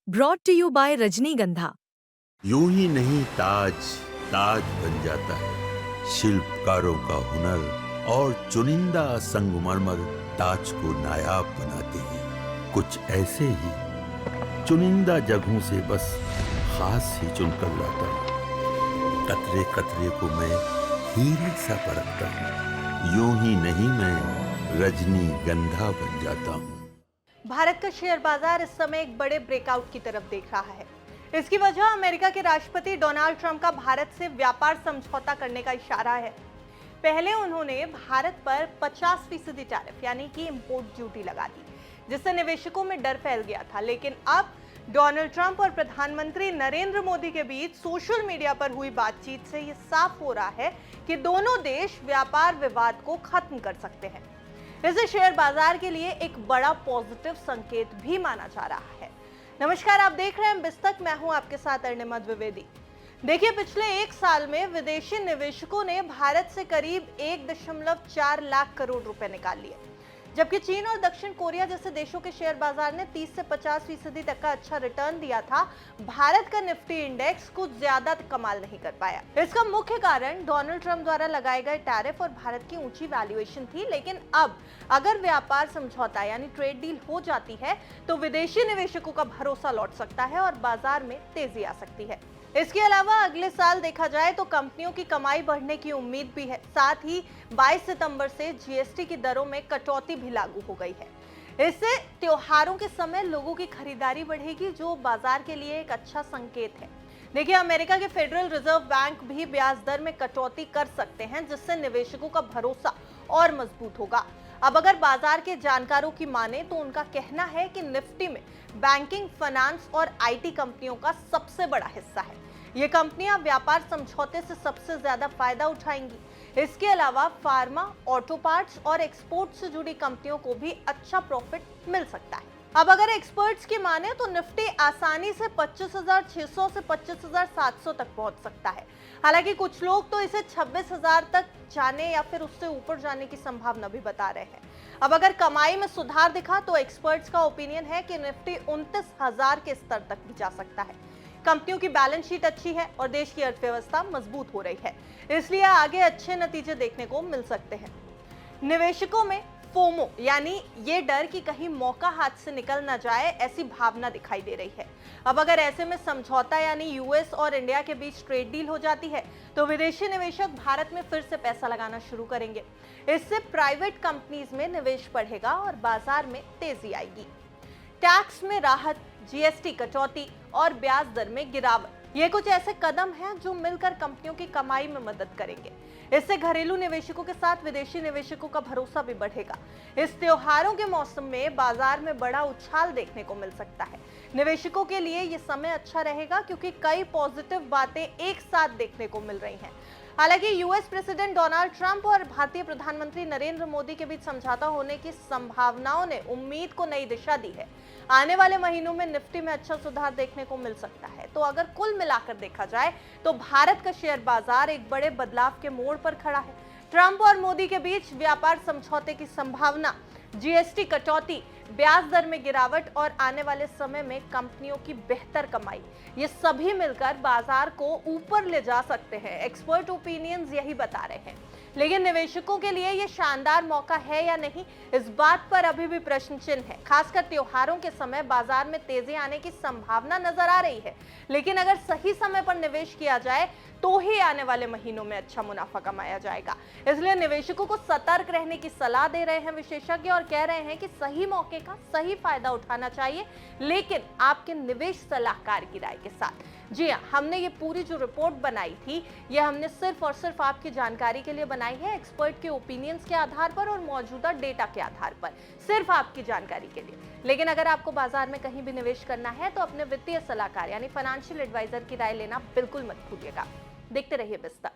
Brought to you bye रजनीगंधा। यूं ही नहीं ताज ताज बन जाता है। शिल्पकारों का हुनर और चुनिंदा संगमरमर ताज को नायाब बनाते हैं। कुछ ऐसे ही चुनिंदा जगहों से बस खास ही चुनकर लाता हूँ। कतरे कतरे को मैं हीरे सा परखता हूँ। यूं ही नहीं मैं रजनीगंधा बन जाता हूँ। भारत का शेयर बाजार इस समय एक बड़े ब्रेकआउट की तरफ देख रहा है। इसकी वजह अमेरिका के राष्ट्रपति डोनाल्ड ट्रंप का भारत से व्यापार समझौता करने का इशारा है। पहले उन्होंने भारत पर 50% टैरिफ यानी कि इंपोर्ट ड्यूटी लगा दी, जिससे निवेशकों में डर फैल गया था। लेकिन अब डोनाल्ड ट्रंप और प्रधानमंत्री नरेंद्र मोदी के बीच सोशल मीडिया पर हुई बातचीत से यह साफ हो रहा है कि दोनों देश व्यापार विवाद को खत्म कर सकते हैं। इसे शेयर बाजार के लिए एक बड़ा पॉजिटिव संकेत भी माना जा रहा है। नमस्कार, आप देख रहे हैं बिस्तक, मैं हूं आपके साथ अर्णिमा द्विवेदी। देखिए, पिछले एक साल में विदेशी निवेशकों ने भारत से करीब 1.4 लाख करोड़ रुपए निकाल लिए, जबकि चीन और दक्षिण कोरिया जैसे देशों के शेयर बाजार ने 30 से 50% तक का अच्छा रिटर्न दिया था। भारत का निफ्टी इंडेक्स कुछ ज्यादा कमाल नहीं कर पाया। इसका मुख्य कारण डोनाल्ड ट्रंप द्वारा लगाए गए टैरिफ और भारत की ऊंची वैल्यूएशन थी। लेकिन अब अगर व्यापार समझौता यानी ट्रेड डील हो जाती है तो विदेशी निवेशकों का भरोसा लौट सकता है और बाजार में तेजी आ सकती है। इसके अलावा अगले साल देखा जाए तो कंपनियों की कमाई बढ़ने की उम्मीद भी है। साथ ही 22 सितंबर से जीएसटी की दरों में कटौती भी लागू हो गई है। इससे त्योहारों के समय लोगों की खरीदारी बढ़ेगी, जो बाजार के लिए एक अच्छा संकेत है। देखिए, अमेरिका के फेडरल रिजर्व बैंक भी ब्याज दर में कटौती कर सकते हैं, जिससे निवेशकों का भरोसा और मजबूत होगा। अब अगर बाजार के जानकारों की माने तो उनका कहना है कि निफ्टी में बैंकिंग, फाइनेंस और आईटी कंपनियों का सबसे बड़ा हिस्सा है। ये कंपनियां व्यापार समझौते से सबसे ज्यादा फायदा उठाएंगी। इसके अलावा फार्मा, ऑटो पार्ट्स और एक्सपोर्ट से जुड़ी कंपनियों को भी अच्छा प्रॉफिट मिल सकता है। अब अगर एक्सपर्ट्स की माने तो निफ्टी आसानी से 25,600 से 25,700 तक पहुंच सकता है। हालांकि कुछ लोग तो इसे 26,000 तक जाने या फिर उससे ऊपर जाने की संभावना भी बता रहे हैं। अब अगर कमाई में सुधार दिखा तो एक्सपर्ट्स का ओपिनियन है कि निफ्टी 29,000 के स्तर तक भी जा सकता है। कंपनियों की बैलेंस शीट अच्छी है और देश की अर्थव्यवस्था मजबूत हो रही है, इसलिए आगे अच्छे नतीजे देखने को मिल सकते हैं। निवेशकों में फोमो यानी ये डर कि कहीं मौका हाथ से निकल ना जाए, ऐसी भावना दिखाई दे रही है। अब अगर ऐसे में समझौता यानी यूएस और इंडिया के बीच ट्रेड डील हो जाती है तो विदेशी निवेशक भारत में फिर से पैसा लगाना शुरू करेंगे। इससे प्राइवेट कंपनीज में निवेश बढ़ेगा और बाजार में तेजी आएगी। टैक्स में राहत, जीएसटी कटौती और ब्याज दर में गिरावट, ये कुछ ऐसे कदम हैं जो मिलकर कंपनियों की कमाई में मदद करेंगे। इससे घरेलू निवेशकों के साथ विदेशी निवेशकों का भरोसा भी बढ़ेगा। इस त्योहारों के मौसम में बाजार में बड़ा उछाल देखने को मिल सकता है। निवेशकों के लिए ये समय अच्छा रहेगा क्योंकि कई पॉजिटिव बातें एक साथ देखने को मिल रही हैं। हालांकि यूएस प्रेसिडेंट डोनाल्ड ट्रंप और भारतीय प्रधानमंत्री नरेंद्र मोदी के बीच समझौता होने की संभावनाओं ने उम्मीद को नई दिशा दी है। आने वाले महीनों में निफ्टी में अच्छा सुधार देखने को मिल सकता है। तो अगर कुल मिलाकर देखा जाए तो भारत का शेयर बाजार एक बड़े बदलाव के मोड़ पर खड़ा है। ट्रंप और मोदी के बीच व्यापार समझौते की संभावना, जीएसटी कटौती, ब्याज दर में गिरावट और आने वाले समय में कंपनियों की बेहतर कमाई, ये सभी मिलकर बाजार को ऊपर ले जा सकते हैं। एक्सपर्ट ओपिनियंस यही बता रहे हैं। लेकिन निवेशकों के लिए ये शानदार मौका है या नहीं, इस बात पर अभी भी प्रश्न चिन्ह है। खासकर त्योहारों के समय बाजार में तेजी आने की संभावना नजर आ रही है। लेकिन अगर सही समय पर निवेश किया जाए तो ही आने वाले महीनों में अच्छा मुनाफा कमाया जाएगा। इसलिए निवेशकों को सतर्क रहने की सलाह दे रहे हैं विशेषज्ञ और कह रहे हैं कि सही मौके का सही फायदा उठाना चाहिए, लेकिन आपके निवेश सलाहकार की राय के साथ। जी हाँ, हमने ये पूरी जो रिपोर्ट बनाई थी, ये हमने सिर्फ और सिर्फ आपकी जानकारी के लिए बनाई है, एक्सपर्ट के ओपिनियंस के आधार पर और मौजूदा डेटा के आधार पर, सिर्फ आपकी जानकारी के लिए। लेकिन अगर आपको बाजार में कहीं भी निवेश करना है तो अपने वित्तीय सलाहकार यानी फाइनेंशियल एडवाइजर की राय लेना बिल्कुल मत भूलिएगा। देखते रहिए बिस्तर।